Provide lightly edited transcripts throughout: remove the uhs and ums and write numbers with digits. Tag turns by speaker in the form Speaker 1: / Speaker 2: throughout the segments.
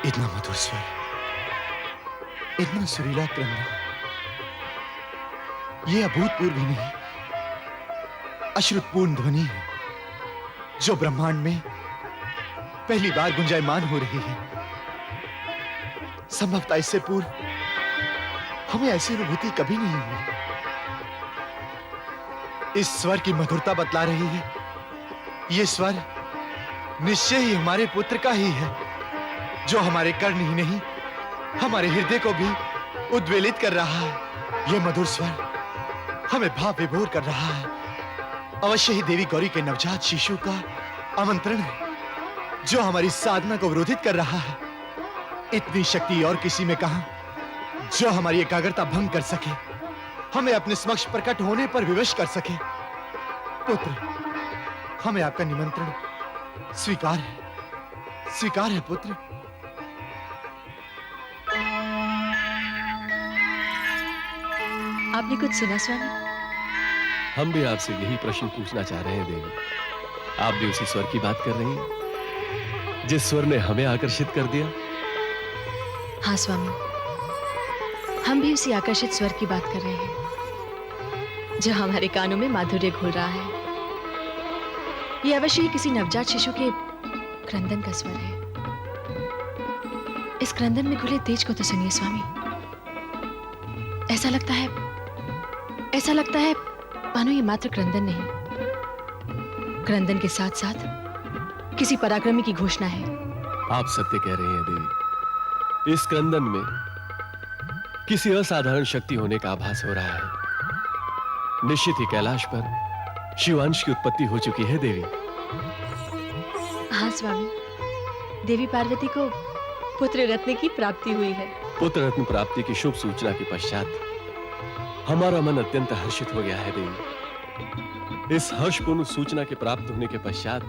Speaker 1: इतना मधुर स्वर, इतना सुरीला क्रंदन, ये अभूतपूर्व भी नहीं, अश्रुतपूर्ण ध्वनि है जो ब्रह्मांड में पहली बार गुंजायमान हो रही है। संभवतः इससे पूर्व हमें ऐसी अनुभूति कभी नहीं हुई। इस स्वर की मधुरता बतला रही है, यह स्वर निश्चय ही हमारे पुत्र का ही है, जो हमारे कर्ण ही नहीं, हमारे हृदय को भी उद्वेलित कर रहा है। यह मधुर स्वर हमें भाव विभोर कर रहा है। अवश्य ही देवी गौरी के नवजात शिशु का आमंत्रण है, जो हमारी साधना को विरोधित कर रहा है। इतनी शक्ति और किसी में कहां, जो हमारी एकाग्रता भंग कर सके, हमें अपने समक्ष प्रकट होने पर विवश कर सके। पुत्र, हमें आपका निमंत्रण स्वीकार है, स्वीकार है पुत्र।
Speaker 2: आपने कुछ सुना स्वामी?
Speaker 3: हम भी आपसे यही प्रश्न पूछना चाह रहे हैं देवी। आप भी उसी स्वर की बात कर रही हैं, जिस स्वर ने हमें आकर्षित कर दिया।
Speaker 2: हाँ स्वामी, हम भी उसी आकर्षित स्वर की बात कर रहे हैं, जो हमारे कानों में माधुर्य घोल रहा है। यह अवश्य ही किसी नवजात शिशु के क्रंदन का स्वर है। इस क्रंदन में घुले तेज को तो सुनिए स्वामी। ऐसा लगता है मानो ये मात्र क्रंदन नहीं, क्रंदन के साथ साथ किसी पराक्रमी की घोषणा है।
Speaker 3: आप सत्य कह रहे हैं देवी। इस क्रंदन में किसी असाधारण शक्ति होने का आभास हो रहा है। निश्चित ही कैलाश पर शिवांश की उत्पत्ति हो चुकी है देवी।
Speaker 2: हाँ स्वामी, देवी पार्वती को पुत्र रत्न की प्राप्ति हुई है।
Speaker 3: पुत्र रत्न प्राप्ति की शुभ सूचना के पश्चात हमारा मन अत्यंत हर्षित हो गया है देवी। इस हर्षपूर्ण सूचना के प्राप्त होने के पश्चात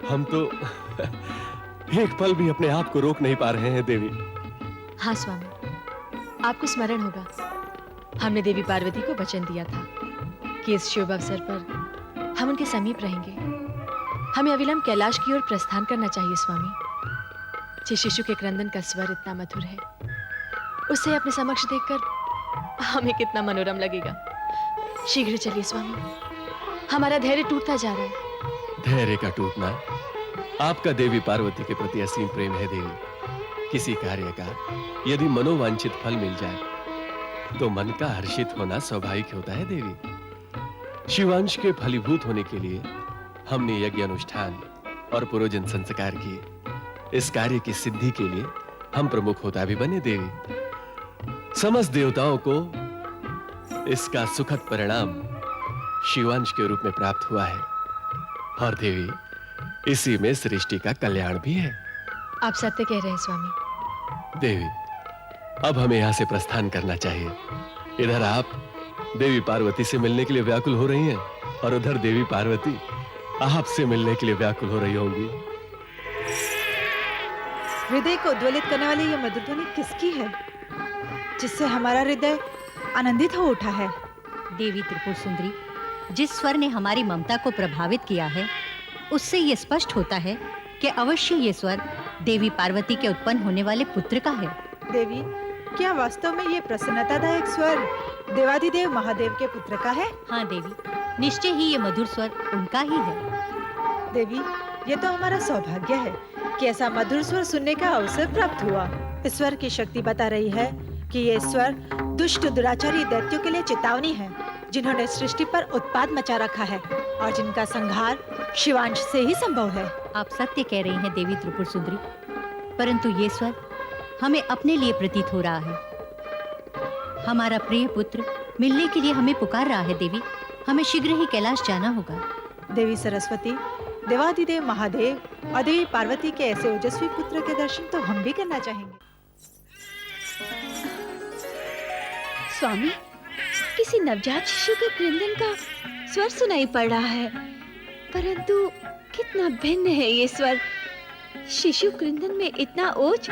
Speaker 3: हम तो एक पल भी अपने आप को रोक नहीं पा रहे हैं देवी।
Speaker 2: हाँ स्वामी, आपको स्मरण होगा, हमने देवी पार्वती को वचन दिया था कि इस शुभ अवसर पर हम उनके समीप रहेंगे। हमें अविलंब कैलाश की ओर प्रस्थान करना चाहिए स्वामी। जिस शिशु के क्रंदन का स्वर इतना मधुर है, उसे अपने समक्ष देखकर हमें कितना मनोरम लगेगा। शीघ्र चलिए स्वामी, हमारा धैर्य टूटता जा रहा है।
Speaker 3: धैर्य का टूटना आपका देवी पार्वती के प्रति असीम प्रेम है देवी। किसी कार्य का यदि मनोवांछित फल मिल जाए तो मन का हर्षित होना स्वाभाविक होता है देवी। शिवांश के फलीभूत होने के लिए हमने यज्ञ अनुष्ठान और पुरोजन संस्कार किए। इस कार्य की सिद्धि के लिए हम प्रमुख होता भी बने देवी। समस्त देवताओं को इसका सुखद परिणाम शिवांश के रूप में प्राप्त हुआ है, और देवी इसी में सृष्टि का कल्याण भी है।
Speaker 2: आप सत्य कह रहे हैं स्वामी।
Speaker 3: देवी, अब हमें यहां से प्रस्थान करना चाहिए। इधर आप देवी पार्वती से मिलने के लिए व्याकुल हो रही हैं, और उधर देवी पार्वती आपसे मिलने के लिए व्याकुल हो रही होंगी।
Speaker 4: हृदय को उद्वेलित करने वाली यह मधुर ध्वनि किसकी है, जिससे हमारा हृदय आनंदित हो उठा है?
Speaker 5: देवी त्रिपुर सुंदरी, जिस स्वर ने हमारी ममता को प्रभावित किया है, उससे यह स्पष्ट होता है कि अवश्य ये स्वर देवी पार्वती के उत्पन्न होने वाले पुत्र का है।
Speaker 4: देवी, क्या वास्तव में ये प्रसन्नतादायक स्वर देवाधिदेव महादेव के पुत्र का है?
Speaker 5: हाँ देवी, निश्चय ही ये मधुर स्वर उनका ही है।
Speaker 4: देवी, ये तो हमारा सौभाग्य है कि ऐसा मधुर स्वर सुनने का अवसर प्राप्त हुआ। इस स्वर की शक्ति बता रही है कि ये स्वर दुष्ट दुराचारी दैत्यों के लिए चेतावनी है, जिन्होंने सृष्टि पर उत्पात मचा रखा है और जिनका संहार शिवांश से ही संभव है।
Speaker 5: आप सत्य कह रही हैं देवी त्रिपुर सुंदरी, परंतु ये स्वर हमें अपने लिए प्रतीत हो रहा है। हमारा प्रिय पुत्र मिलने के लिए हमें पुकार रहा है देवी। हमें शीघ्र ही कैलाश जाना होगा।
Speaker 4: देवी सरस्वती, देवाधिदेव महादेव और देवी पार्वती के ऐसे ओजस्वी पुत्र के दर्शन तो हम भी करना चाहेंगे।
Speaker 2: स्वामी, किसी नवजात शिशु के क्रंदन का स्वर सुनाई पड़ रहा है, परंतु कितना भिन्न है ये स्वर। शिशु क्रंदन में इतना ओज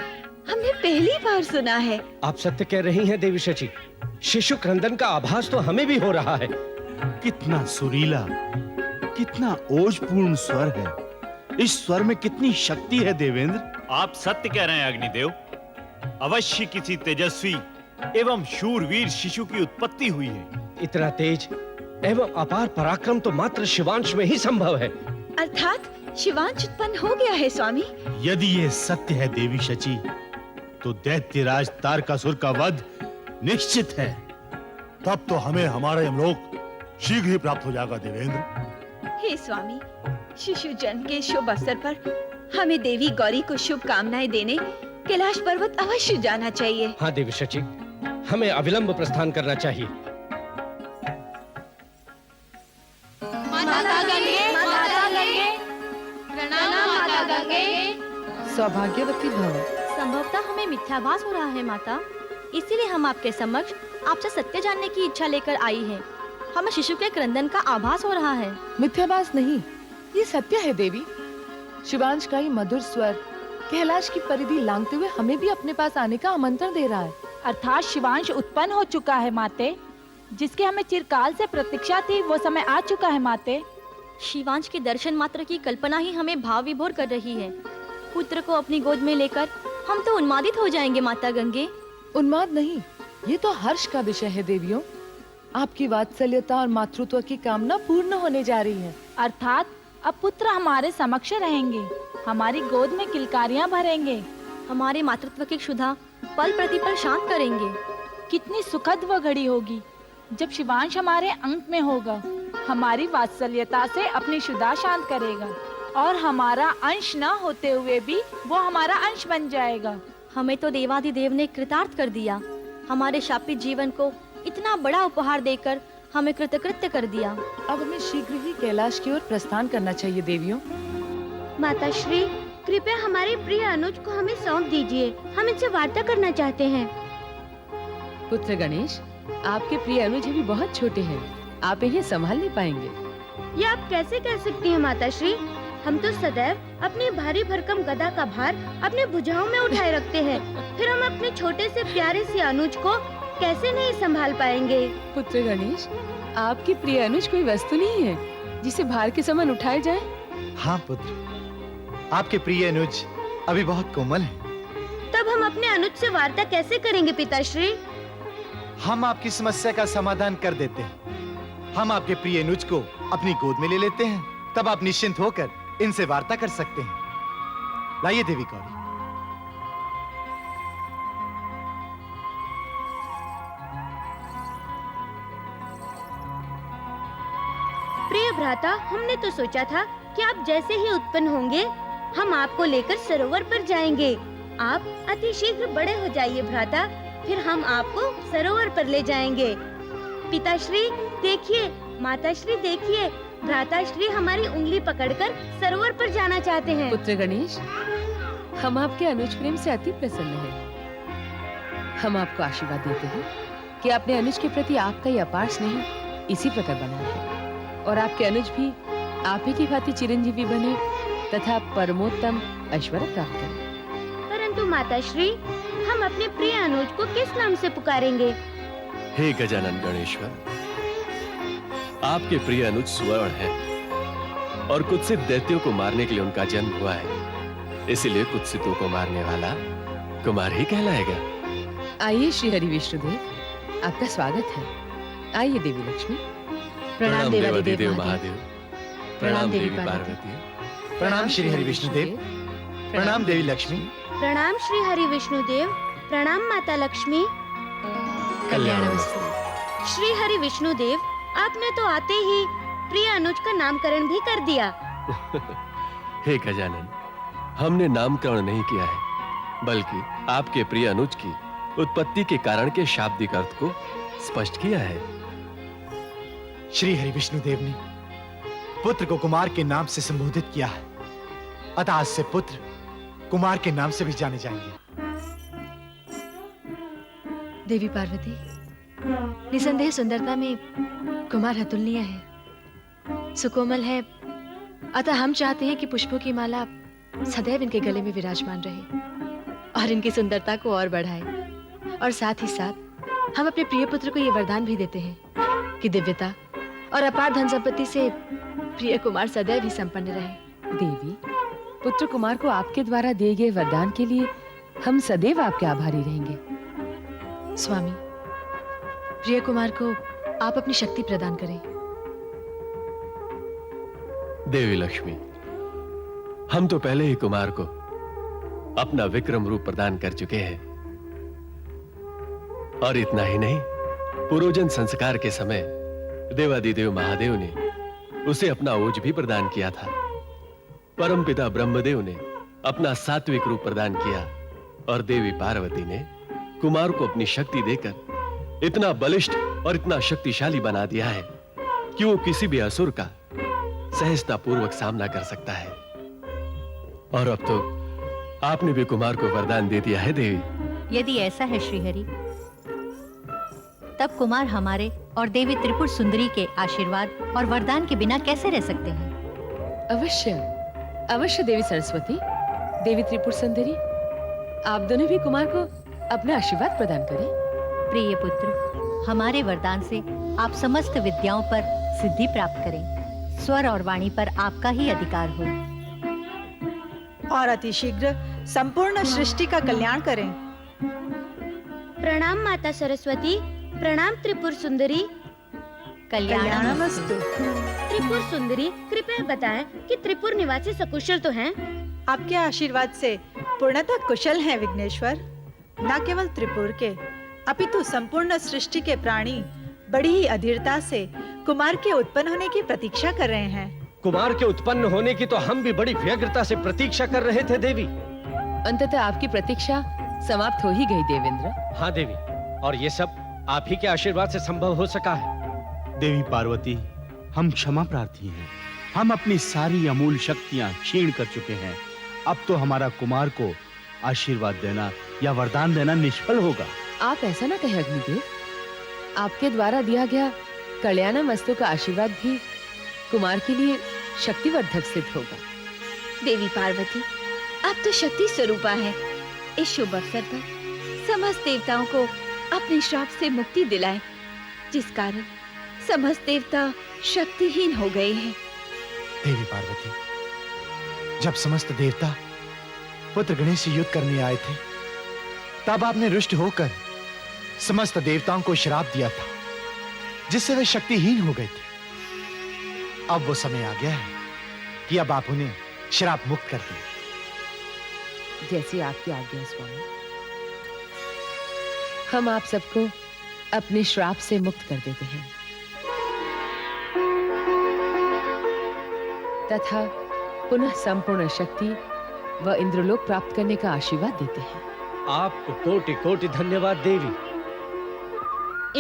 Speaker 2: हमने पहली बार सुना है।
Speaker 6: आप सत्य कह रही हैं देवी शची। शिशु क्रंदन का आभास तो हमें भी हो रहा है।
Speaker 1: कितना सुरीला, कितना ओजपूर्ण स्वर है।
Speaker 7: इस स्वर में कितनी शक्ति है देवेंद्र।
Speaker 8: आप सत्य कह रहे हैं अग्निदेव। अवश्य किसी तेजस्वी एवं शूरवीर शिशु की उत्पत्ति हुई है।
Speaker 6: इतना तेज एवं अपार पराक्रम तो मात्र शिवांश में ही संभव है।
Speaker 4: अर्थात शिवांश उत्पन्न हो गया है स्वामी।
Speaker 7: यदि ये सत्य है देवी शची, तो दैत्यराज तारकासुर का वध निश्चित है।
Speaker 9: तब तो हमें हमारा यमलोक शीघ्र ही प्राप्त हो जाएगा देवेंद्र।
Speaker 4: हे स्वामी, शिशु जन्म के शुभ अवसर पर हमें देवी गौरी को शुभकामनाएं देने कैलाश पर्वत अवश्य जाना चाहिए।
Speaker 6: हाँ देवी शची, हमें अविलंब प्रस्थान करना चाहिए।
Speaker 2: सौभाग्यवती भव।
Speaker 10: संभवतः हमें मिथ्याभास हो रहा है माता, इसीलिए हम आपके समक्ष आपसे सत्य जानने की इच्छा लेकर आई हैं। हमें शिशु के क्रंदन का आभास हो रहा है।
Speaker 2: मिथ्याभास नहीं, ये सत्य है देवी। शिवांश का ये मधुर स्वर कैलाश की परिधि लांघते हुए हमें भी अपने पास आने का आमंत्रण दे रहा है।
Speaker 11: अर्थात शिवांश उत्पन्न हो चुका है माते। जिसकी हमें चिरकाल से प्रतीक्षा थी वो समय आ चुका है माते।
Speaker 10: शिवांश के दर्शन मात्र की कल्पना ही हमें भाव विभोर कर रही है। पुत्र को अपनी गोद में लेकर हम तो उन्मादित हो जाएंगे माता गंगे।
Speaker 2: उन्माद नहीं, ये तो हर्ष का विषय है देवियों। आपकी वात्सल्यता और मातृत्व की कामना पूर्ण होने जा रही है।
Speaker 11: अर्थात अब पुत्र हमारे समक्ष रहेंगे, हमारी गोद में किलकारियां भरेंगे,
Speaker 10: हमारे मातृत्व की क्षुधा पल प्रतिपल शांत करेंगे।
Speaker 11: कितनी सुखद वह घड़ी होगी जब शिवांश हमारे अंक में होगा। हमारी वात्सल्यता से अपनी क्षुधा शांत करेगा और हमारा अंश न होते हुए भी वो हमारा अंश बन जाएगा।
Speaker 10: हमें तो देवाधिदेव ने कृतार्थ कर दिया। हमारे शापित जीवन को इतना बड़ा उपहार देकर हमें कृतकृत्य कर दिया।
Speaker 2: अब हमें शीघ्र ही कैलाश की ओर प्रस्थान करना चाहिए देवियों।
Speaker 10: माताश्री, कृपया हमारे प्रिय अनुज को हमें सौंप दीजिए। हम इनसे वार्ता करना चाहते हैं।
Speaker 2: पुत्र गणेश, आपके प्रिय अनुज भी बहुत छोटे हैं, आप इन्हें संभाल नहीं पाएंगे।
Speaker 10: ये आप कैसे कह सकती हैं माताश्री? हम तो सदैव अपनी भारी भरकम गदा का भार अपने भुजाओं में उठाए रखते हैं। फिर हम अपने छोटे से प्यारे से अनुज को कैसे नहीं संभाल पाएंगे?
Speaker 2: पुत्र गणेश, आपकी प्रिय अनुज कोई वस्तु नहीं है जिसे भार के समान उठाया जाए।
Speaker 1: हाँ पुत्र, आपके प्रिय अनुज अभी बहुत कोमल हैं।
Speaker 10: तब हम अपने अनुज से वार्ता कैसे करेंगे पिताश्री?
Speaker 1: हम आपकी समस्या का समाधान कर देते हैं। हम आपके प्रिय अनुज को अपनी गोद में ले लेते हैं, तब आप निश्चिंत होकर इनसे वार्ता कर सकते हैं। लाइए देवी गौरी।
Speaker 10: प्रिय भ्राता, हमने तो सोचा था कि आप जैसे ही उत्पन्न होंगे हम आपको लेकर सरोवर पर जाएंगे। आप अति शीघ्र बड़े हो जाइए भ्राता, फिर हम आपको सरोवर पर ले जाएंगे। पिताश्री देखिए, माताश्री देखिए, भ्राताश्री हमारी उंगली पकड़कर सरोवर पर जाना चाहते हैं।
Speaker 2: पुत्र गणेश, हम आपके अनुज प्रेम से अति प्रसन्न हैं। हम आपको आशीर्वाद देते हैं कि आपने अनुज के प्रति आपका ये अपार स्नेह इसी प्रकार बना है और आपके अनुज भी आप ही की भांति चिरंजीवी बने तथा परमोत्तम ऐश्वर्य प्राप्त करें।
Speaker 10: परंतु माताश्री, हम अपने प्रिय अनुज को किस नाम से पुकारेंगे?
Speaker 3: हे गजानन गणेश्वर, आपके प्रिय अनुज स्वर्ण है और कुत्सित दैत्यों को मारने के लिए उनका जन्म हुआ है, इसलिए कुत्सितों को मारने वाला कुमार ही कहलाएगा।
Speaker 2: आइए श्री हरि विष्णुदेव, आपका स्वागत है। आइए देवी लक्ष्मी।
Speaker 3: प्रणाम देवाधिदेव महादेव। प्रणाम देवी
Speaker 2: पार्वती।
Speaker 3: पार्वती।
Speaker 1: प्रणाम श्री हरि विष्णुदेव। प्रणाम देवी लक्ष्मी।
Speaker 10: प्रणाम श्री हरि विष्णुदेव। प्रणाम माता लक्ष्मी।
Speaker 2: कल्याणमस्तु।
Speaker 10: श्री हरि विष्णुदेव, आपने तो आते ही प्रिय अनुज का नामकरण भी कर दिया।
Speaker 3: हे गजानन, हमने नामकरण नहीं किया है, बल्कि आपके प्रिय अनुज की उत्पत्ति के कारण के शाब्दिक अर्थ को स्पष्ट किया है।
Speaker 1: श्री हरि विष्णुदेव ने पुत्र को कुमार के नाम से संबोधित किया है, अतः आज से पुत्र कुमार के नाम से भी जाने जाएंगे।
Speaker 2: देवी पार्वती, निसंदेह सुंदरता में कुमार अतुलनीय है, सुकोमल है, अतः हम चाहते हैं कि पुष्पों की माला सदैव इनके गले में विराजमान रहे और इनकी सुंदरता को और बढ़ाए। और साथ ही साथ हम अपने प्रिय पुत्र को ये वरदान भी देते हैं कि दिव्यता और अपार धन संपत्ति से प्रिय कुमार सदैव ही संपन्न रहे। देवी,
Speaker 12: पुत्र कुमार को आपके द्वारा दिए गए वरदान के लिए हम सदैव आपके आभारी रहेंगे।
Speaker 2: स्वामी, प्रिय कुमार को आप अपनी शक्ति प्रदान करें।
Speaker 3: देवी लक्ष्मी, हम तो पहले ही कुमार को अपना विक्रम रूप प्रदान कर चुके हैं, और इतना ही नहीं, पुरोजन संस्कार के समय देवादिदेव महादेव ने उसे अपना ओज भी प्रदान किया था। परमपिता ब्रह्मदेव ने अपना सात्विक रूप प्रदान किया, और देवी पार्वती ने कुमार को अपनी शक्ति देकर इतना बलिष्ठ और इतना शक्तिशाली बना दिया है कि वो किसी भी असुर का सहजता पूर्वक सामना कर सकता है। और अब तो आपने भी कुमार को वरदान दे दिया है देवी।
Speaker 5: यदि ऐसा है श्रीहरि, तब कुमार हमारे और देवी त्रिपुर सुंदरी के आशीर्वाद और वरदान के बिना कैसे रह सकते हैं?
Speaker 12: अवश्य, अवश्य देवी सरस्वती, देवी त्रिपुर सुंदरी, आप दोनों भी कुमार को अपना आशीर्वाद प्रदान करें।
Speaker 5: प्रिय पुत्र, हमारे वरदान से आप समस्त विद्याओं पर सिद्धि प्राप्त करें, स्वर और वाणी पर आपका ही अधिकार हो,
Speaker 4: और अतिशीघ्र संपूर्ण सृष्टि का कल्याण करें।
Speaker 10: प्रणाम माता सरस्वती, प्रणाम त्रिपुर सुंदरी।
Speaker 4: कल्याणमस्तु।
Speaker 10: त्रिपुर सुंदरी, कृपया बताएं कि त्रिपुर निवासी सकुशल तो हैं?
Speaker 4: आपके आशीर्वाद से पूर्णतः कुशल हैं विघ्नेश्वर। न केवल त्रिपुर के, अपितु संपूर्ण सृष्टि के प्राणी बड़ी ही अधीरता से कुमार के उत्पन्न होने की प्रतीक्षा कर रहे हैं।
Speaker 6: कुमार के उत्पन्न होने की तो हम भी बड़ी व्यग्रता से प्रतीक्षा कर रहे थे देवी।
Speaker 12: अंततः आपकी प्रतीक्षा समाप्त हो ही गई देवेंद्र।
Speaker 6: हाँ देवी, और ये सब आप ही के आशीर्वाद से संभव हो सका है।
Speaker 7: देवी पार्वती, हम क्षमा प्रार्थी हैं। हम अपनी सारी अमूल शक्तियां क्षीण कर चुके हैं। अब तो हमारा कुमार को आशीर्वाद देना या वरदान देना निष्फल होगा।
Speaker 12: आप ऐसा ना कहें अग्निदेव, आपके द्वारा दिया गया कल्याणम वस्तु का आशीर्वाद भी कुमार के लिए शक्तिवर्धक सिद्ध होगा।
Speaker 10: देवी पार्वती, आप तो शक्ति स्वरूपा हैं। इस शुभ अवसर पर समस्त देवताओं को अपने श्राप से मुक्ति दिलाएं, जिस कारण समस्त देवता शक्तिहीन हो गए हैं।
Speaker 1: देवी पार्वती, जब समस्त देवता पुत्र गणेश से युद्ध करने आए थे, तब आपने रुष्ट होकर समस्त देवताओं को श्राप दिया था, जिससे वे शक्तिहीन हो गए थे। अब वो समय आ गया है कि अब आप उन्हें श्राप मुक्त कर दें।
Speaker 12: जैसी आपकी आज्ञा स्वामी। हम आप सबको अपने श्राप से मुक्त कर देते हैं तथा पुनः संपूर्ण शक्ति व इंद्रलोक प्राप्त करने का आशीर्वाद देते हैं।
Speaker 6: आपको कोटि कोटि धन्यवाद देवी।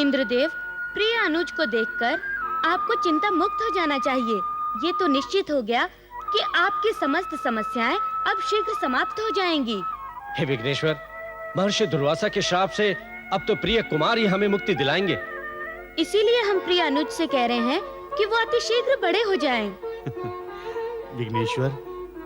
Speaker 10: इंद्रदेव, प्रिय अनुज को देखकर आपको चिंता मुक्त हो जाना चाहिए। ये तो निश्चित हो गया कि आपकी समस्त समस्याएं अब शीघ्र समाप्त हो जाएंगी।
Speaker 6: हे विघ्नेश्वर, महर्षि दुर्वासा के श्राप से अब तो प्रिय कुमार ही हमें मुक्ति दिलाएंगे।
Speaker 10: इसीलिए हम प्रिय अनुज से कह रहे हैं कि वो अति शीघ्र बड़े हो जाएं।
Speaker 7: विघ्नेश्वर,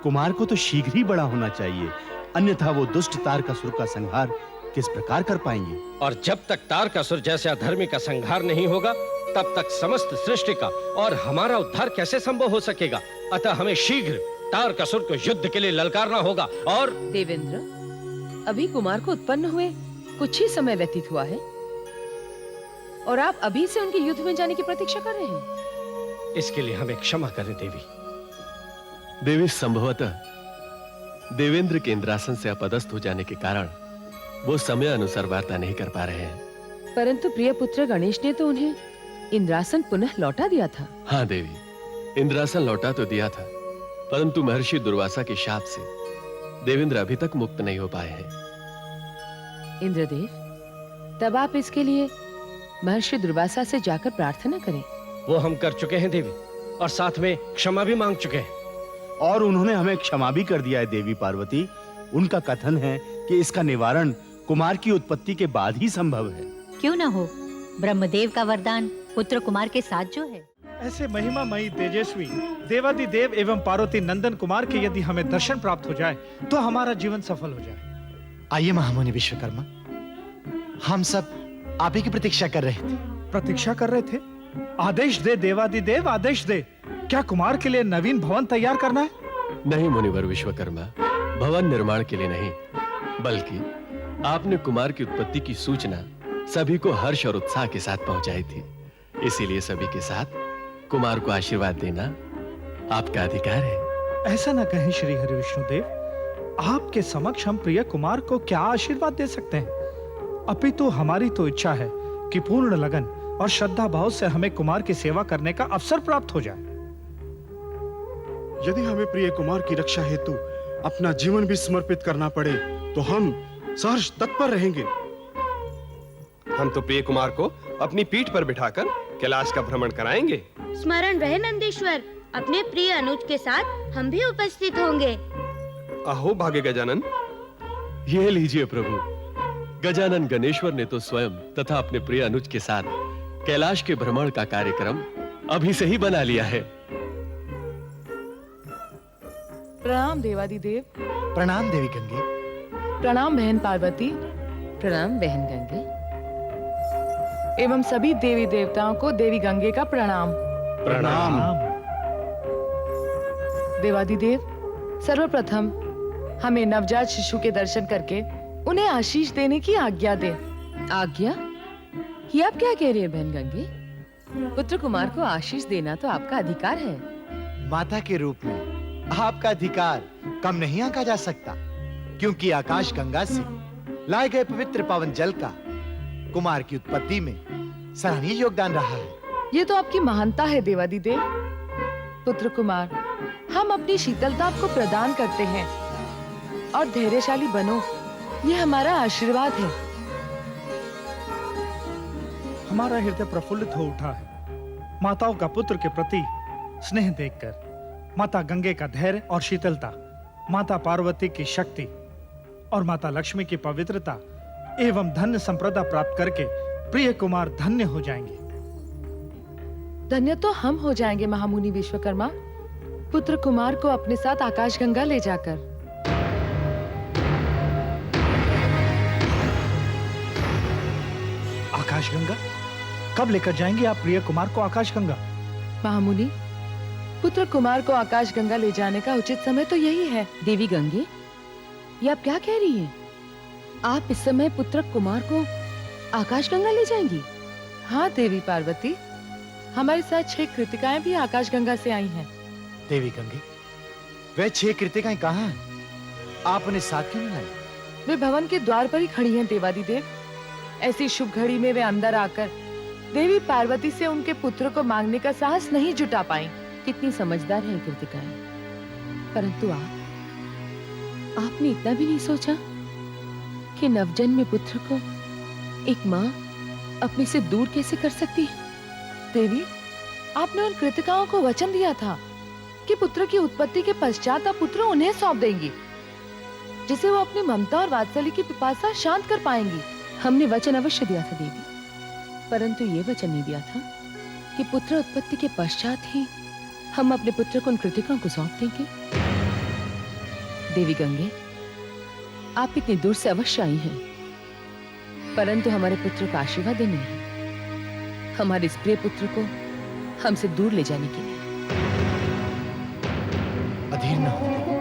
Speaker 7: कुमार को तो शीघ्र ही बड़ा होना चाहिए, अन्यथा वो दुष्ट तारकासुर का संहार किस प्रकार कर पाएंगे?
Speaker 6: और जब तक तारकासुर जैसे अधर्मी का संहार नहीं होगा, तब तक समस्त सृष्टि का और हमारा उद्धार कैसे संभव हो सकेगा? अतः हमें शीघ्र तारकासुर को युद्ध के लिए ललकारना होगा। और
Speaker 12: देवेंद्र, अभी कुमार को उत्पन्न हुए कुछ ही समय व्यतीत हुआ है और आप अभी से उनके युद्ध में जाने की प्रतीक्षा कर रहे हैं।
Speaker 6: इसके लिए हमें क्षमा करें देवी।
Speaker 3: देवी, संभवतः देवेंद्र के इंद्रासन से अपदस्थ हो जाने के कारण वो समय अनुसार वार्ता नहीं कर पा रहे हैं।
Speaker 12: परंतु प्रिय पुत्र गणेश ने तो उन्हें इंद्रासन पुनः लौटा दिया था।
Speaker 3: हाँ देवी, इंद्रासन लौटा तो दिया था, परंतु महर्षि दुर्वासा के शाप से देवेंद्र अभी तक मुक्त नहीं हो पाए हैं।
Speaker 12: इंद्रदेव, तब आप इसके लिए महर्षि दुर्वासा से जाकर प्रार्थना करें।
Speaker 6: वो हम कर चुके हैं देवी, और साथ में क्षमा भी मांग चुके हैं।
Speaker 7: और उन्होंने हमें क्षमा भी कर दिया है देवी पार्वती। उनका कथन है कि इसका निवारण कुमार की उत्पत्ति के बाद ही संभव है।
Speaker 5: क्यों न हो, ब्रह्मदेव का वरदान पुत्र कुमार के साथ जो है।
Speaker 13: ऐसे महिमामयी तेजस्वी देवादिदेव एवं पार्वती नंदन कुमार के यदि हमें दर्शन प्राप्त हो जाए तो हमारा जीवन सफल हो जाए।
Speaker 1: आइए महामुनि विश्वकर्मा, हम सब आप ही की प्रतीक्षा कर रहे थे।
Speaker 13: प्रतीक्षा कर रहे थे? आदेश दे देवादिदेव, आदेश दे। क्या कुमार के लिए नवीन भवन तैयार करना है?
Speaker 3: नहीं मुनिवर विश्वकर्मा, भवन निर्माण के लिए नहीं, बल्कि आपने कुमार की उत्पत्ति की सूचना सभी को हर्ष और उत्साह के साथ पहुंचाई थी। इसीलिए सभी के साथ कुमार को आशीर्वाद देना आपका अधिकार है।
Speaker 13: ऐसा ना कहें श्री हरि विष्णुदेव, आपके समक्ष हम प्रिय कुमार को क्या आशीर्वाद दे सकते हैं? अपितु हमारी तो इच्छा है कि पूर्ण लगन और श्रद्धा भाव से हमें कुमार की सेवा करने का अवसर प्राप्त हो जाए।
Speaker 14: यदि हमें प्रिय कुमार की रक्षा हेतु अपना जीवन भी समर्पित करना पड़े तो हम सहर्ष तत्पर रहेंगे।
Speaker 15: हम तो प्रिय कुमार को अपनी पीठ पर बिठाकर कैलाश का भ्रमण कराएंगे।
Speaker 10: स्मरण रहे नंदीश्वर, अपने प्रिय अनुज के साथ हम भी उपस्थित होंगे।
Speaker 15: अहो भाग्य गजानन।
Speaker 3: ये लीजिए प्रभु, गजानन गणेश्वर ने तो स्वयं तथा अपने प्रिय अनुज के साथ कैलाश के भ्रमण का कार्यक्रम अभी से ही बना लिया है।
Speaker 11: प्रणाम देवादिदेव।
Speaker 1: प्रणाम देवी गंगे।
Speaker 11: प्रणाम बहन पार्वती।
Speaker 12: प्रणाम बहन गंगे।
Speaker 11: एवं सभी देवी देवताओं को देवी गंगे का प्रणाम।
Speaker 14: प्रणाम।
Speaker 11: देवादिदेव, सर्वप्रथम हमें नवजात शिशु के दर्शन करके उन्हें आशीष देने की आज्ञा दे।
Speaker 12: आज्ञा? ये आप क्या कह रही है बहन गंगे? पुत्र कुमार को आशीष देना तो आपका अधिकार है।
Speaker 1: माता के रूप में आपका अधिकार कम नहीं आंका जा सकता, क्योंकि आकाश गंगा से लाए गए पवित्र पावन जल का कुमार की उत्पत्ति में सराहनीय योगदान रहा है।
Speaker 11: ये तो आपकी महानता है देवादिदेव। पुत्र कुमार, हम अपनी शीतलता आपको प्रदान करते हैं और धैर्यशाली बनो, ये हमारा आशीर्वाद है।
Speaker 13: हमारा हृदय प्रफुल्लित हो उठा है माताओं का पुत्र के प्रति स्नेह देखकर। माता गंगे का धैर्य और शीतलता, माता पार्वती की शक्ति और माता लक्ष्मी की पवित्रता एवं धन्य संप्रदा प्राप्त करके प्रिय कुमार धन्य हो जाएंगे।
Speaker 11: धन्य तो हम हो जाएंगे महामुनि विश्वकर्मा, पुत्र कुमार को अपने साथ आकाशगंगा ले जाकर।
Speaker 13: आकाशगंगा? कब लेकर जाएंगे आप प्रिय कुमार को आकाशगंगा?
Speaker 11: महामुनि, पुत्र कुमार को आकाशगंगा ले जाने का उचित समय तो यही है।
Speaker 12: देवी गंगे, ये आप क्या कह रही हैं? आप इस समय पुत्र कुमार को आकाशगंगा ले जाएंगी?
Speaker 11: हाँ देवी पार्वती, हमारे साथ 6 कृतिकाएं भी आकाशगंगा से आई हैं।
Speaker 1: देवी गंगे, वह 6 कृतिकाएं कहाँ हैं? आप उन्हें साथ क्यों नहीं लाई?
Speaker 11: वे भवन के द्वार पर ही खड़ी हैं देवादिदेव। ऐसी शुभ घड़ी में वे अंदर आकर देवी पार्वती से उनके पुत्र को मांगने का साहस नहीं जुटा पाई।
Speaker 12: कितनी समझदार है कृतिकाएं, परंतु आपने इतना भी नहीं सोचा कि नवजन्मे पुत्र को एक माँ अपने से दूर कैसे कर सकती है?
Speaker 11: देवी, आपने उन कृतिकाओं को वचन दिया था कि पुत्र की उत्पत्ति के पश्चात आप पुत्र उन्हें सौंप देंगी, जिसे वो अपनी ममता और वात्सल्य की पिपासा शांत कर पाएंगी।
Speaker 12: हमने वचन अवश्य दिया था देवी, परंतु ये वचन नहीं दिया था कि पुत्र उत्पत्ति के पश्चात ही हम अपने पुत्र को उन कृतिकाओं को सौंप देंगे। देवी गंगे, आप इतनी दूर से अवश्य आई हैं, परंतु हमारे पुत्र को आशीर्वाद देने नहीं, हमारे इस प्रिय पुत्र को हमसे दूर ले जाने के लिए।
Speaker 1: अधीर न हो देवी।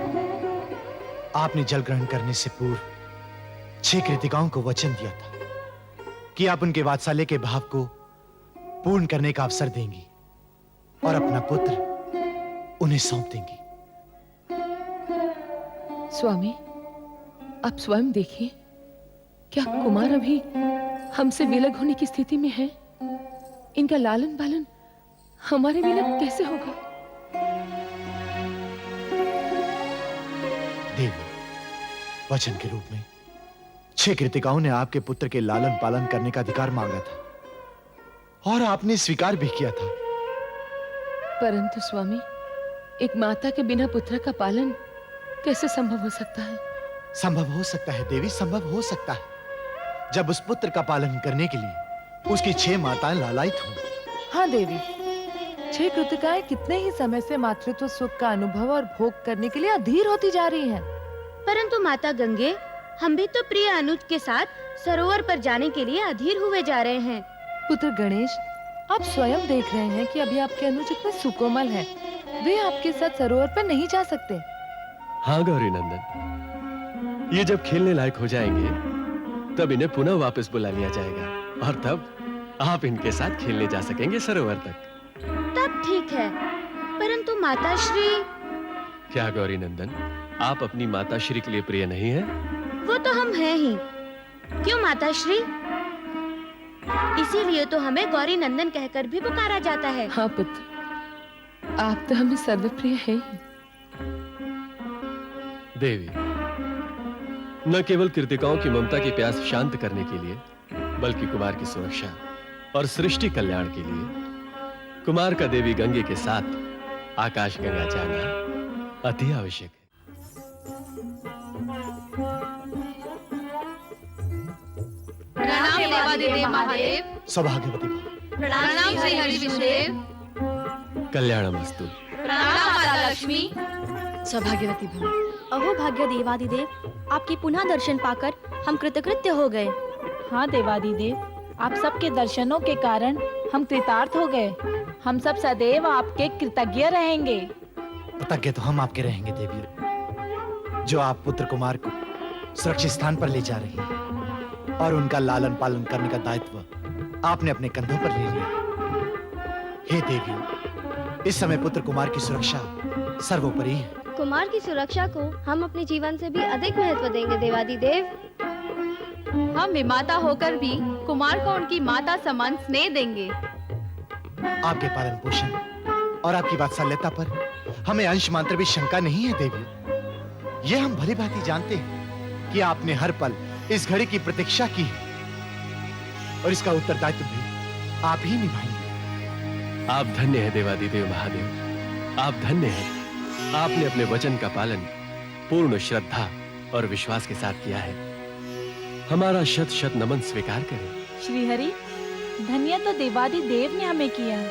Speaker 1: आपने जल ग्रहण करने से पूर्व 6 कृतिकाओं को वचन दिया था कि आप उनके वात्सल्य के भाव को पूर्ण करने का अवसर देंगी और अपना पुत्र उन्हें सौंप देंगी।
Speaker 12: स्वामी, आप स्वयं देखिए, क्या कुमार अभी हमसे विलग होने की स्थिति में है? इनका लालन पालन हमारे बिना कैसे होगा?
Speaker 1: देवी, वचन के रूप में 6 कृतिकाओं ने आपके पुत्र के लालन पालन करने का अधिकार मांगा था और आपने स्वीकार भी किया था।
Speaker 12: परंतु स्वामी, एक माता के बिना पुत्र का पालन कैसे संभव हो सकता है?
Speaker 1: संभव हो सकता है देवी, संभव हो सकता है, जब उस पुत्र का पालन करने के लिए उसकी 6 माताएं लालायित हों।
Speaker 11: हाँ देवी, 6 कृतिकाएं कितने ही समय से मातृत्व सुख का अनुभव और भोग करने के लिए अधीर होती जा रही हैं।
Speaker 10: परंतु माता गंगे, हम भी तो प्रिय अनुज के साथ सरोवर पर जाने के लिए अधीर हुए जा रहे हैं।
Speaker 11: पुत्र गणेश, आप स्वयं देख रहे हैं कि अभी आपके अनुज इतने सुकोमल हैं, वे आपके साथ सरोवर पर नहीं जा सकते।
Speaker 3: हाँ गौरी नंदन, ये जब खेलने लायक हो जाएंगे तब इन्हें पुनः वापस बुला लिया जाएगा और तब आप इनके साथ खेलने जा सकेंगे सरोवर तक।
Speaker 10: तब ठीक है, परंतु माताश्री।
Speaker 3: क्या गौरी नंदन, आप अपनी माताश्री के लिए प्रिय नहीं है?
Speaker 10: वो तो हम हैं ही। क्यों माताश्री? इसीलिए तो हमें गौरी नंदन कहकर भी पुकारा जाता है।
Speaker 12: हाँ पुत्र, आप तो हमें सर्वप्रिय हैं ही।
Speaker 3: देवी, न केवल कृतिकाओं की ममता की प्यास शांत करने के लिए, बल्कि कुमार की सुरक्षा और सृष्टि कल्याण के लिए कुमार का देवी गंगे के साथ आकाश गंगा जाना अति आवश्यक है।
Speaker 16: प्रणाम देवादिदेव महादेव।
Speaker 1: सौभाग्यवती भव।
Speaker 16: प्रणाम श्री हरि विष्णुदेव।
Speaker 3: कल्याणमस्तु।
Speaker 16: प्रणाम माता लक्ष्मी।
Speaker 2: सौभाग्यवती भव।
Speaker 17: अहो भाग्य देवादिदेव, आपकी पुनः दर्शन पाकर हम कृतकृत्य हो गए।
Speaker 11: हाँ देवादिदेव, आप सबके दर्शनों के कारण हम कृतार्थ हो गए। हम सब सदैव आपके कृतज्ञ रहेंगे।
Speaker 1: कृतज्ञ तो हम आपके रहेंगे देवी, जो आप पुत्र कुमार को सुरक्षित स्थान पर ले जा रही हैं और उनका लालन पालन करने का दायित्व आपने अपने कंधों पर ले लिया। हे देवी, इस समय पुत्र कुमार की सुरक्षा सर्वोपरि है।
Speaker 18: कुमार की सुरक्षा को हम अपने जीवन से भी अधिक महत्व देंगे देवादिदेव।
Speaker 16: हम विमाता होकर भी कुमार को उनकी माता समान स्नेह देंगे।
Speaker 1: आपके पालन पोषण और आपकी वात्सल्यता पर हमें अंश मात्र भी शंका नहीं है देवी। ये हम भली भांति जानते हैं कि आपने हर पल इस घड़ी की प्रतीक्षा की है और इसका उत्तरदायित्व भी आप ही निभाएंगे।
Speaker 3: आप धन्य हैं देवादिदेव महादेव, आप धन्य हैं। आपने अपने वचन का पालन पूर्ण श्रद्धा और विश्वास के साथ किया है। हमारा शत शत नमन स्वीकार करें।
Speaker 11: श्रीहरि, धन्य तो देवादिदेव ने हमें किया है,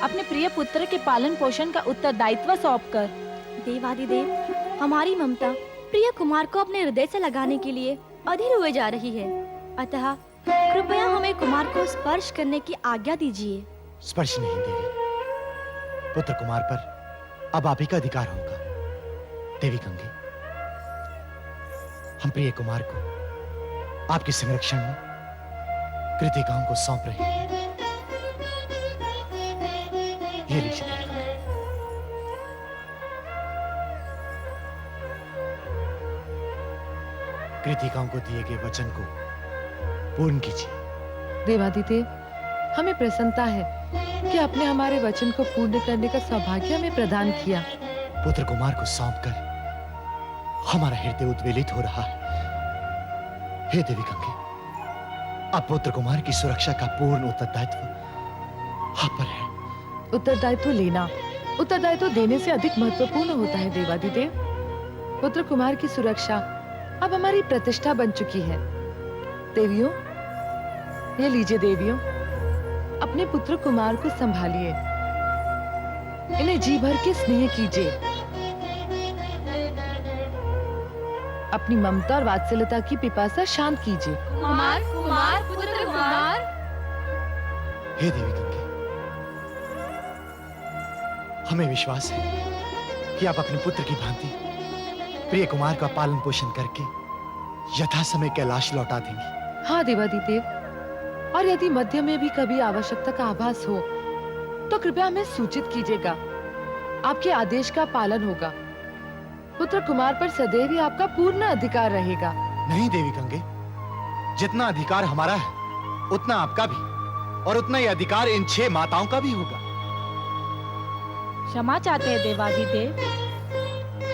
Speaker 11: अपने प्रिय पुत्र के पालन पोषण का उत्तरदायित्व सौंपकर।
Speaker 17: देवादिदेव, हमारी ममता प्रिय कुमार को अपने हृदय से लगाने के लिए अधीर हुए जा रही है। अतः कृपया हमें कुमार को स्पर्श करने की आज्ञा दीजिए।
Speaker 1: स्पर्श नहीं देवी, पुत्र कुमार पर अब आप ही का अधिकार होगा। देवी गंगे, हम प्रिय कुमार को आपके संरक्षण में कृतिकाओं को सौंप रहे हैं। ये लीजिए देवी गंगे। कृतिकाओं को दिए गए वचन को पूर्ण कीजिए।
Speaker 12: देवादिदेव, हमें प्रसन्नता है कि आपने हमारे वचन को पूर्ण करने का सौभाग्य हमें प्रदान किया।
Speaker 1: पुत्र कुमार को सौंपकर हमारा हृदय उद्वेलित हो रहा है। हे देवी गंगे, अब पुत्र कुमार की सुरक्षा का पूर्ण उत्तरदायित्व आप पर है।
Speaker 12: उत्तरदायित्व लेना उत्तरदायित्व देने से अधिक महत्वपूर्ण होता है देवादिदेव। पुत्र कुमार की सुरक्षा अब हमारी प्रतिष्ठा बन चुकी है। देवियों, ये लीजिए देवियों, अपने पुत्र कुमार को संभालिए, इन्हें जी भर के स्नेह कीजिए, अपनी ममता और वात्सल्यता की पिपासा शांत कीजिए।
Speaker 16: कुमार, कुमार, पुत्र कुमार।
Speaker 1: हे देवी गंगे, हमें विश्वास है कि आप अपने पुत्र की भांति प्रिय कुमार का पालन पोषण करके यथा समय कैलाश लौटा देंगी।
Speaker 12: हाँ देवादिदेव, और यदि मध्य में भी कभी आवश्यकता का आभास हो तो कृपया हमें सूचित कीजिएगा। आपके आदेश का पालन होगा। पुत्र कुमार पर सदैव ही आपका पूर्ण अधिकार रहेगा।
Speaker 1: नहीं देवी गंगे, जितना अधिकार हमारा है उतना आपका भी, और उतना ही अधिकार इन 6 माताओं का भी होगा।
Speaker 11: क्षमा चाहते हैं देवादिदेव,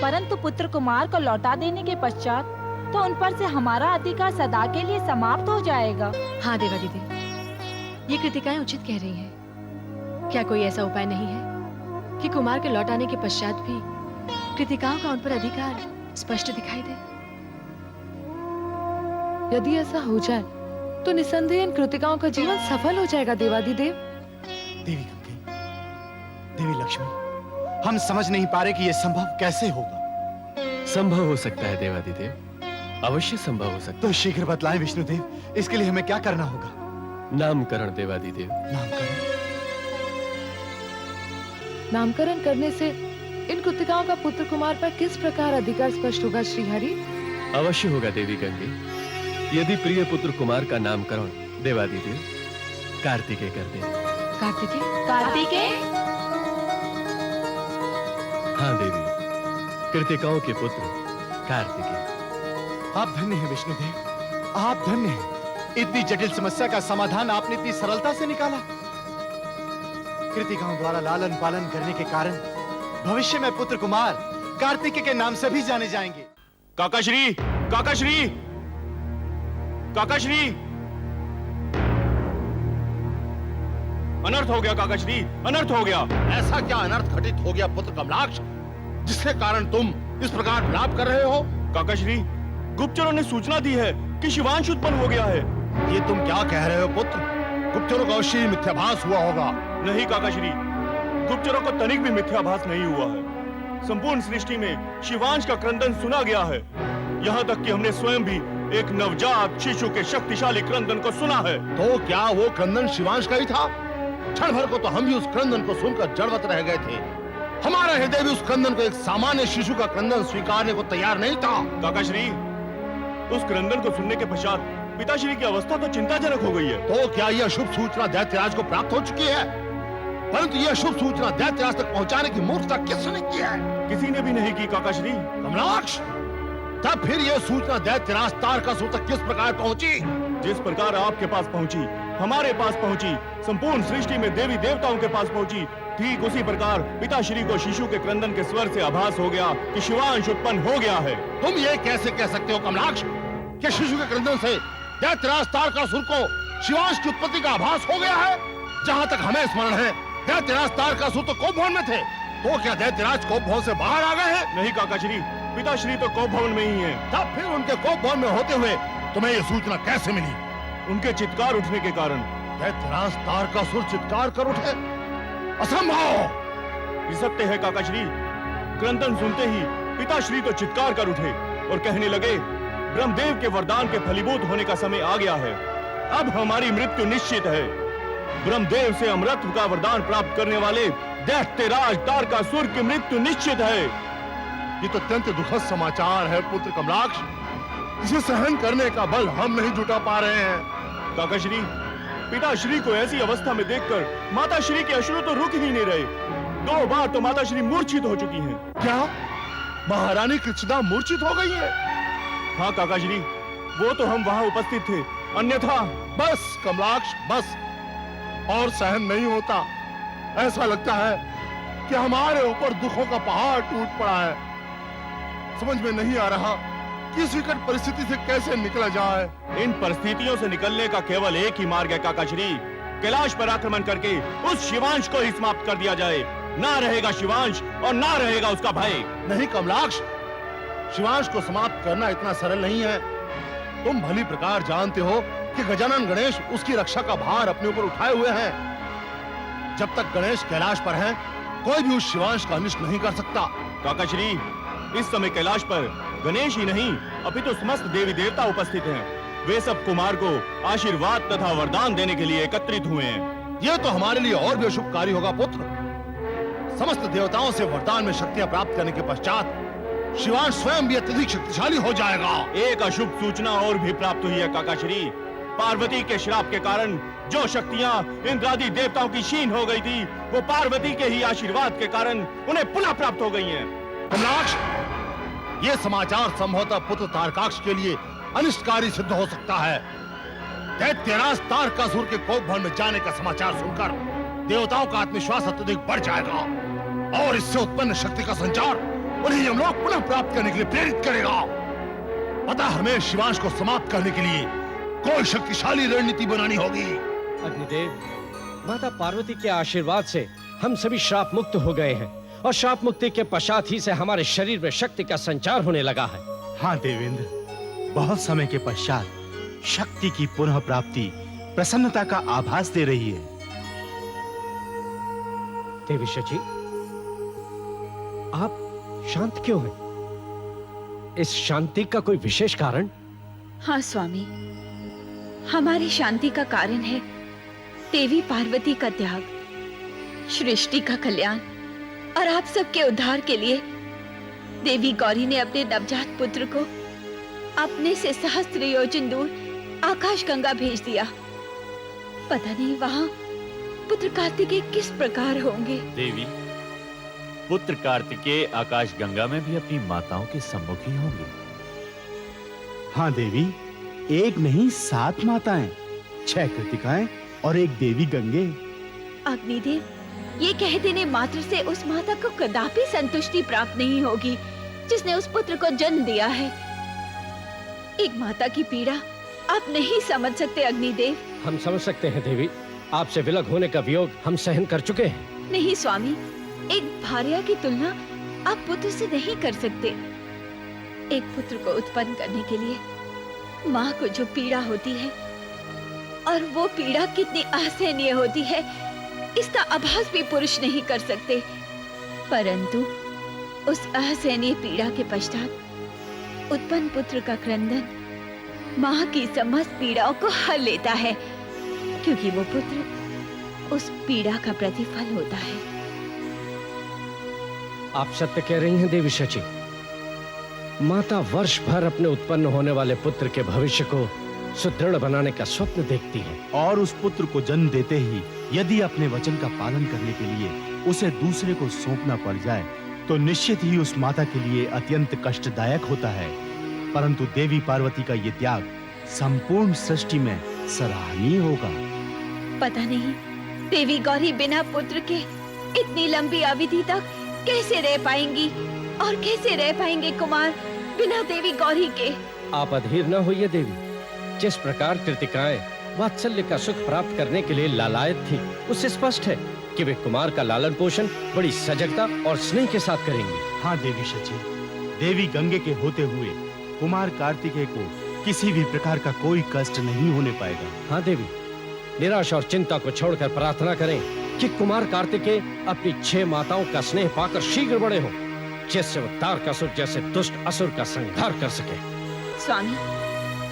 Speaker 11: परंतु पुत्र कुमार को लौटा देने के पश्चात तो उन पर से हमारा अधिकार सदा के लिए समाप्त हो जाएगा।
Speaker 2: हाँ देवादिदेव, ये कृतिकाएं उचित कह रही हैं। क्या कोई ऐसा उपाय नहीं है कि कुमार के लौटाने के पश्चात भी कृतिकाओं का उन पर अधिकार स्पष्ट दिखाई दे?
Speaker 12: यदि ऐसा हो जाए तो निसंदेह इन कृतिकाओं का जीवन सफल हो जाएगा देवादिदेव।
Speaker 1: देवी गंगे, देवी लक्ष्मी, हम समझ नहीं पा रहे कि यह संभव कैसे होगा।
Speaker 3: संभव हो सकता है देवादिदेव, अवश्य संभव हो सकता है।
Speaker 1: तो शीघ्र बतलाएं विष्णुदेव, इसके लिए हमें क्या करना होगा?
Speaker 3: नामकरण देवादिदेव।
Speaker 1: नामकरण?
Speaker 12: नामकरण करने से इन कृतिकाओं का पुत्र कुमार पर किस प्रकार अधिकार स्पष्ट होगा श्रीहरि?
Speaker 3: अवश्य होगा देवी गंगे। यदि प्रिय पुत्र कुमार का नामकरण देवादिदेव कार्तिकेय कर दे।
Speaker 12: कार्तिकेय?
Speaker 11: कार्तिकेय?
Speaker 3: हाँ देवी, कृतिकाओं के पुत्र कार्तिकेय।
Speaker 1: आप धन्य हैं विष्णुदेव, आप धन्य हैं। इतनी जटिल समस्या का समाधान आपने इतनी सरलता से निकाला। कृतिकाओं द्वारा लालन पालन करने के कारण भविष्य में पुत्र कुमार कार्तिकेय के नाम से भी जाने जाएंगे।
Speaker 8: काकाश्री, काकाश्री, काकाश्री, अनर्थ हो गया काकाश्री, अनर्थ हो गया।
Speaker 9: ऐसा क्या अनर्थ घटित हो गया पुत्र कमलाक्ष, जिसके कारण तुम इस प्रकार विलाप कर रहे हो?
Speaker 8: काकाश्री, गुप्तचरों ने सूचना दी है कि शिवांश उत्पन्न हो गया है।
Speaker 9: ये तुम क्या कह रहे हो पुत्र? गुप्तचरों का अवश्य मिथ्याभास हुआ होगा।
Speaker 8: नहीं काकाश्री, गुप्तचरों को तनिक भी मिथ्याभास नहीं हुआ है। संपूर्ण सृष्टि में शिवांश का क्रंदन सुना गया है। यहाँ तक कि हमने स्वयं भी एक नवजात शिशु के शक्तिशाली क्रंदन को सुना है।
Speaker 9: तो क्या वो क्रंदन शिवांश का ही था? क्षण भर को तो हम भी उस क्रंदन को सुनकर जड़वत रह गए थे। हमारा हृदय भी उस क्रंदन को एक सामान्य शिशु का क्रंदन स्वीकारने को तैयार नहीं था।
Speaker 8: काकाश्री, उस क्रंदन को सुनने के पश्चात पिताश्री की अवस्था तो चिंताजनक हो गई है।
Speaker 9: तो क्या यह शुभ सूचना दैत्यराज को प्राप्त हो चुकी है? परंतु यह शुभ सूचना दैत्यराज तक पहुंचाने की मूर्खता किसने की है?
Speaker 8: किसी ने भी नहीं की काकाश्री।
Speaker 9: कमलाक्ष, तब फिर यह सूचना दैत्यराज तारकासुर तक किस प्रकार पहुंची?
Speaker 8: जिस प्रकार आपके पास पहुंची, हमारे पास पहुंची, संपूर्ण सृष्टि में देवी देवताओं के पास पहुंची, ठीक उसी प्रकार पिताश्री को शिशु के क्रंदन के स्वर से आभास हो गया कि शिवांश उत्पन्न हो गया है।
Speaker 9: तुम ये कैसे कह सकते हो कमलाक्ष कि शिशु के क्रंदन से दैत्यराज तारकासुर को शिवांश की उत्पत्ति का आभास हो गया है? जहाँ तक हमें स्मरण है, दैत्यराज तारकासुर तो कोप भवन में थे। तो क्या दैत्यराज कोप भवन से बाहर आ गए हैं?
Speaker 8: नहीं काकाश्री, पिताश्री तो कोप भवन में ही हैं।
Speaker 9: तब फिर उनके कोप भवन में होते हुए तुम्हें ये सूचना कैसे मिली?
Speaker 8: उनके चित्कार उठने के कारण।
Speaker 9: दैत्यराज तारकासुर चित्कार कर उठे? असंभव!
Speaker 8: ये सत्य है काकाश्री। क्रंदन सुनते ही पिताश्री तो चित्कार कर उठे और कहने लगे, ब्रह्मदेव के वरदान के फलीभूत होने का समय आ गया है। अब हमारी मृत्यु निश्चित है। ब्रह्मदेव से अमरत्व का वरदान प्राप्त करने वाले दैत्यराज तारकासुर की मृत्यु निश्चित है।
Speaker 9: ये तो अत्यंत दुखद समाचार है पुत्र कमलाक्ष। इसे सहन करने का बल हम नहीं जुटा पा रहे हैं।
Speaker 8: काकाश्री, पिताश्री को ऐसी अवस्था में देखकर माताश्री के अश्रु तो रुक ही नहीं रहे। 2 बार तो माताश्री मूर्छित हो चुकी हैं।
Speaker 9: क्या महारानी कृष्णा मूर्छित हो गई है?
Speaker 8: हाँ काकाश्री, वो तो हम वहाँ उपस्थित थे, अन्यथा।
Speaker 9: बस कमलाक्ष, बस और सहन नहीं होता। ऐसा लगता है कि हमारे ऊपर दुखों का पहाड़ टूट पड़ा है। समझ में नहीं आ रहा कि इस विकट परिस्थिति से कैसे निकला जाए।
Speaker 8: इन परिस्थितियों से निकलने का केवल एक ही मार्ग है काकाश्री। कैलाश पर आक्रमण करके उस शिवांश को ही समाप्त कर दिया जाए। ना रहेगा शिवांश और ना रहेगा उसका भय।
Speaker 9: नहीं कमलाक्ष, शिवांश को समाप्त करना इतना सरल नहीं है। तुम भली प्रकार जानते हो कि गजानन गणेश उसकी रक्षा का भार अपने ऊपर उठाए हुए हैं। जब तक गणेश कैलाश पर हैं, कोई भी उस शिवांश का अनिष्ट नहीं कर सकता।
Speaker 8: काकाश्री, इस समय कैलाश पर गणेश ही नहीं अपितु समस्त देवी देवता उपस्थित हैं। वे सब कुमार को आशीर्वाद तथा वरदान देने के लिए एकत्रित हुए हैं।
Speaker 9: यह तो हमारे लिए और भी शुभकारी होगा पुत्र। समस्त देवताओं से वरदान में शक्तियां प्राप्त करने के पश्चात शिवांश स्वयं भी अत्यधिक शक्तिशाली हो जाएगा।
Speaker 8: एक अशुभ सूचना और भी प्राप्त हुई है काकाश्री। पार्वती के श्राप के कारण जो शक्तियां इंद्रादि देवताओं की क्षीण हो गई थी, वो पार्वती के ही आशीर्वाद के कारण उन्हें पुनः प्राप्त हो गई हैं।
Speaker 9: कमलाक्ष, ये समाचार संभवतः पुत्र तारकाक्ष के लिए अनिष्टकारी सिद्ध हो सकता है। दैत्यराज तारकासुर के कोप भवन में जाने का समाचार सुनकर देवताओं का आत्मविश्वास अत्यधिक बढ़ जाएगा और इससे उत्पन्न शक्ति का संचार उन्हें यमलोक पुनः प्राप्त करने के लिए प्रेरित करेगा। अतः हमें शिवांश को समाप्त करने के लिए कोई शक्तिशाली रणनीति बनानी होगी।
Speaker 6: अग्निदेव, माता पार्वती के आशीर्वाद से हम सभी श्राप मुक्त हो गए हैं और श्राप मुक्ति के पश्चात ही से हमारे शरीर में शक्ति का संचार होने लगा है।
Speaker 7: हाँ देवेंद्र, बहुत समय के पश्चात शक्ति की पुनः प्राप्ति प्रसन्नता का आभास दे रही है।
Speaker 6: देवीश्वर जी, आप शांत क्यों हैं? इस शांति का कोई विशेष कारण?
Speaker 11: हाँ स्वामी, हमारी शांति का कारण है देवी पार्वती का त्याग, सृष्टि का कल्याण
Speaker 19: और आप सबके उद्धार के लिए देवी गौरी ने अपने नवजात पुत्र को अपने से सहस्त्र योजन दूर आकाश गंगा भेज दिया। पता नहीं वहां पुत्र कार्तिकेय किस प्रकार होंगे।
Speaker 20: देवी, पुत्र कार्तिकेय आकाश गंगा में भी अपनी माताओं के सम्मुख ही होंगे।
Speaker 7: हाँ देवी, एक नहीं 7 माताएं, 6 कृतिकाएं और 1 देवी गंगे।
Speaker 19: अग्निदेव, ये कह देने मात्र से उस माता को कदापि संतुष्टि प्राप्त नहीं होगी जिसने उस पुत्र को जन्म दिया है। एक माता की पीड़ा आप नहीं समझ सकते अग्निदेव।
Speaker 6: हम समझ सकते हैं देवी, आपसे विलग होने का वियोग हम सहन कर चुके हैं।
Speaker 19: नहीं स्वामी, एक भार्या की तुलना आप पुत्र से नहीं कर सकते। एक पुत्र को उत्पन्न करने के लिए माँ को जो पीड़ा होती है, और वो पीड़ा कितनी असहनीय होती है, इसका आभास भी पुरुष नहीं कर सकते। परंतु उस असहनीय पीड़ा के पश्चात उत्पन्न पुत्र का क्रंदन माँ की समस्त पीड़ाओं को हर लेता है, क्योंकि वो पुत्र उस पीड़ा का प्रतिफल होता है।
Speaker 6: आप सत्य कह रही हैं देवी शची। माता वर्ष भर अपने उत्पन्न होने वाले पुत्र के भविष्य को सुदृढ़ बनाने का स्वप्न देखती है,
Speaker 7: और उस पुत्र को जन्म देते ही यदि अपने वचन का पालन करने के लिए उसे दूसरे को सौंपना पड़ जाए तो निश्चित ही उस माता के लिए अत्यंत कष्टदायक होता है। परंतु देवी पार्वती का ये त्याग संपूर्ण सृष्टि में सराहनीय होगा।
Speaker 19: पता नहीं देवी गौरी बिना पुत्र के इतनी लंबी अवधि तक कैसे रह पाएंगी, और कैसे रह पाएंगे कुमार बिना देवी गौरी के।
Speaker 6: आप अधीर न होइए देवी। जिस प्रकार कृतिकाएं वात्सल्य का सुख प्राप्त करने के लिए लालायत थी, उससे स्पष्ट है कि वे कुमार का लालन पोषण बड़ी सजगता और स्नेह के साथ करेंगे।
Speaker 7: हाँ देवी शची, देवी गंगे के होते हुए कुमार कार्तिकेय को किसी भी प्रकार का कोई कष्ट नहीं होने पाएगा।
Speaker 6: हाँ देवी, निराश और चिंता को छोड़कर प्रार्थना करें कि कुमार कार्तिकेय अपनी 6 माताओं का स्नेह पाकर शीघ्र बड़े हों, जिससे वो तारकासुर जैसे दुष्ट असुर का संहार कर सके।
Speaker 19: स्वामी,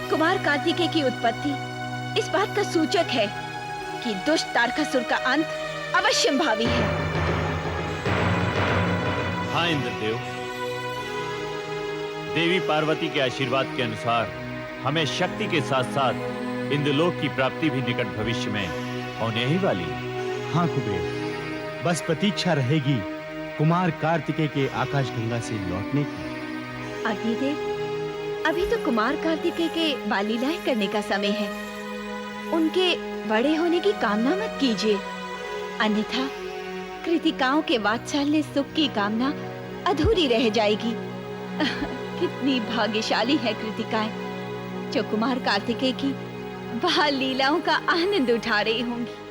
Speaker 19: कुमार कार्तिकेय की उत्पत्ति इस बात का सूचक है कि दुष्ट तारकासुर का अंत अवश्यंभावी है।
Speaker 20: हाँ इंद्रदेव, देवी पार्वती के आशीर्वाद के अनुसार हमें शक्ति के साथ साथ इंद्रलोक की प्राप्ति भी निकट भविष्य में होने ही वाली है।
Speaker 7: हाँ कुबेर, बस प्रतीक्षा रहेगी कुमार कार्तिकेय के आकाश गंगा से लौटने की।
Speaker 19: अग्निदेव, अभी तो कुमार कार्तिकेय के बालीलाएं करने का समय है। उनके बड़े होने की कामना मत कीजिए, अन्यथा कृतिकाओं के वात्सल्य सुख की कामना अधूरी रह जाएगी। कितनी भाग्यशाली है कृतिकाएं जो कुमार कार्तिकेय की बाल लीलाओं का आनंद उठा रही होंगी।